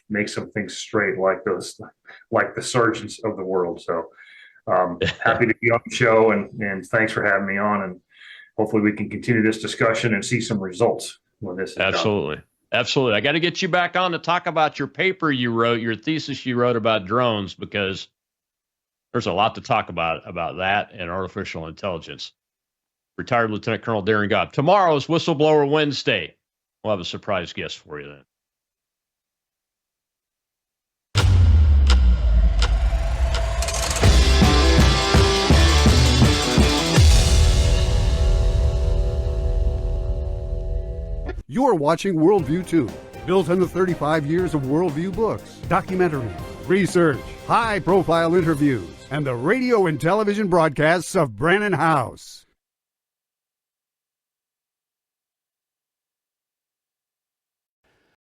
make some things straight like the sergeants of the world. So happy to be on the show, and thanks for having me on, and hopefully we can continue this discussion and see some results when this is Absolutely. done. Absolutely. I got to get you back on to talk about your paper you wrote, your thesis you wrote about drones, because there's a lot to talk about that and artificial intelligence. Retired Lieutenant Colonel Darren Gobb. Tomorrow is Whistleblower Wednesday. We'll have a surprise guest for you then. You are watching Worldview 2, built on the 35 years of Worldview books, documentaries, research, high-profile interviews, and the radio and television broadcasts of Brannon House.